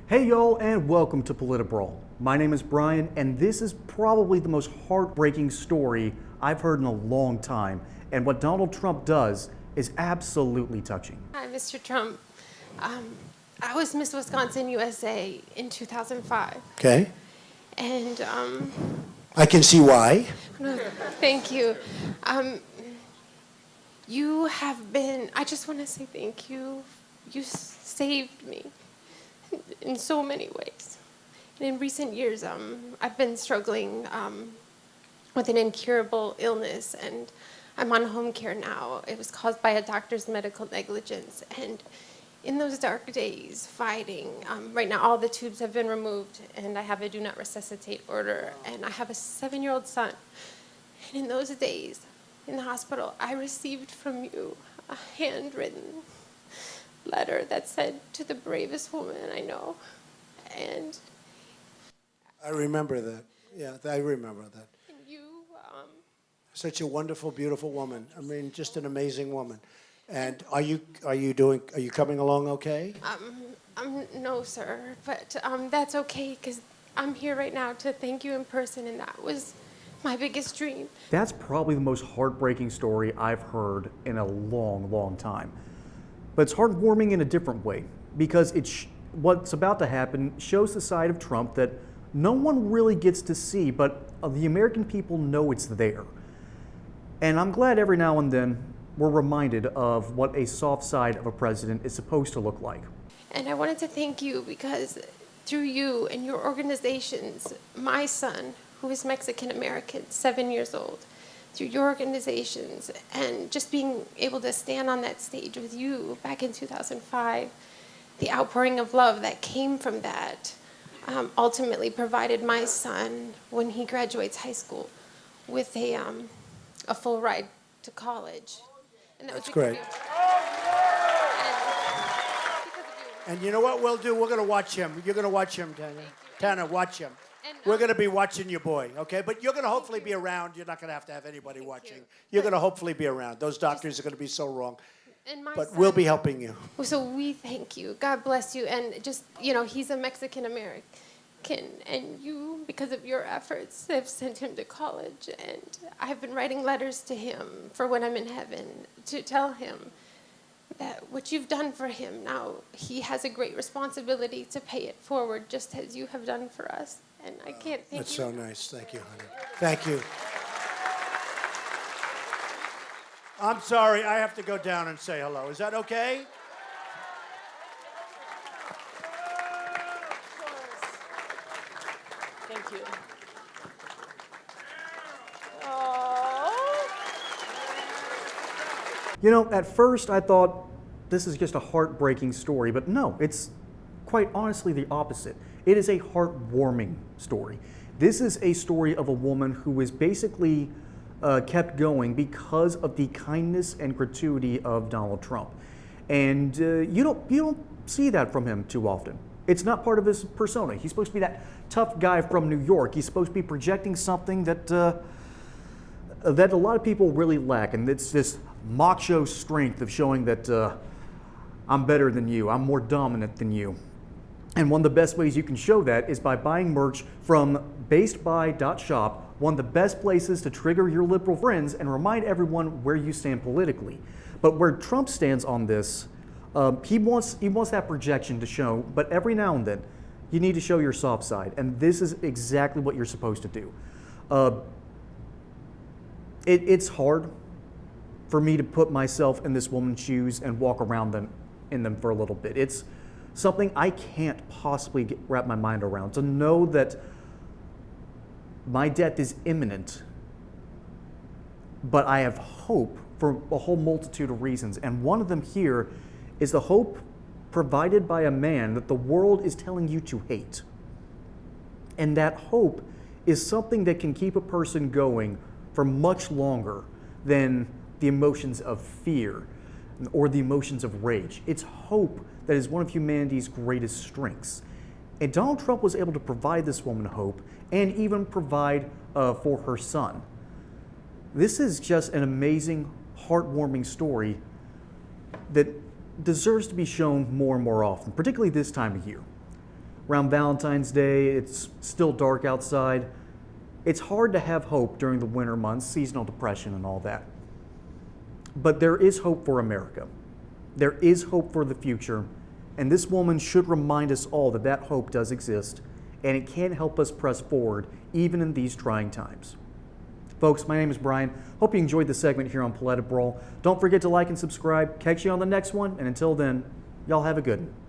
Hey y'all, and welcome to PolitiBrawl. My name is Brian, and this is probably the most heartbreaking story I've heard in a long time. And what Donald Trump does is absolutely touching. Hi, Mr. Trump. I was Miss Wisconsin USA in 2005. Okay. And I can see why. thank you. You have been, I just want to say thank you. You saved me in so many ways. And in recent years, I've been struggling with an incurable illness, and I'm on home care now. It was caused by a doctor's medical negligence. And in those dark days, fighting, right now all the tubes have been removed, and I have a do not resuscitate order, and I have a 7-year-old son. And in those days, in the hospital, I received from you a handwritten letter that said, "To the bravest woman I know." And I remember that. Yeah, I remember that. you, Such a wonderful, beautiful woman. I mean, just an amazing woman. And are you coming along okay? no, sir, but that's okay, because I'm here right now to thank you in person, and that was my biggest dream. That's probably the most heartbreaking story I've heard in a long, long time. But it's heartwarming in a different way, because what's about to happen shows the side of Trump that no one really gets to see, but the American people know it's there. And I'm glad every now and then we're reminded of what a soft side of a president is supposed to look like. And I wanted to thank you because through you and your organizations, my son, who is Mexican American, 7 years old, through your organizations and just being able to stand on that stage with you back in 2005, the outpouring of love that came from that ultimately provided my son, when he graduates high school, with a full ride to college. And that That's was great. because of you. And you know what we'll do? We're going to watch him. You're going to watch him, Tana. Tana, watch him. And, We're going to be watching your boy, okay? But you're going to hopefully be around. You're not going to have anybody watching. You're going to hopefully be around. Those doctors are going to be so wrong. And my But son, we'll be helping you. so we thank you. God bless you. And just, he's a Mexican American. And you, because of your efforts, have sent him to college. And I've been writing letters to him for when I'm in heaven to tell him that what you've done for him, now he has a great responsibility to pay it forward, just as you have done for us. And I can't thank That's you. so nice. Thank you, honey. Thank you. I'm sorry. I have to go down and say hello. Is that okay? Thank you. You know, at first I thought this is just a heartbreaking story, but no, it's quite honestly the opposite. It is a heartwarming story. This is a story of a woman who is basically kept going because of the kindness and gratuity of Donald Trump. And you don't see that from him too often. It's not part of his persona. He's supposed to be that tough guy from New York. He's supposed to be projecting something that that a lot of people really lack, and it's this macho strength of showing that I'm better than you, I'm more dominant than you. And one of the best ways you can show that is by buying merch from basedby.shop, one of the best places to trigger your liberal friends and remind everyone where you stand politically. But where Trump stands on this, he wants that projection to show, but every now and then, you need to show your soft side, and this is exactly what you're supposed to do. It's hard for me to put myself in this woman's shoes and walk around in them for a little bit. It's something I can't possibly wrap my mind around. To know that my death is imminent, but I have hope for a whole multitude of reasons. And one of them here is the hope provided by a man that the world is telling you to hate. And that hope is something that can keep a person going for much longer than the emotions of fear or the emotions of rage. It's hope that is one of humanity's greatest strengths. And Donald Trump was able to provide this woman hope and even provide for her son. This is just an amazing, heartwarming story that deserves to be shown more and more often, particularly this time of year. around Valentine's Day. It's still dark outside. It's hard to have hope during the winter months, seasonal depression and all that. But there is hope for America. There is hope for the future. And this woman should remind us all that that hope does exist, and it can help us press forward even in these trying times. Folks, my name is Brian. Hope you enjoyed the segment here on PolitiBrawl. Don't forget to like and subscribe. Catch you on the next one, and until then, y'all have a good one.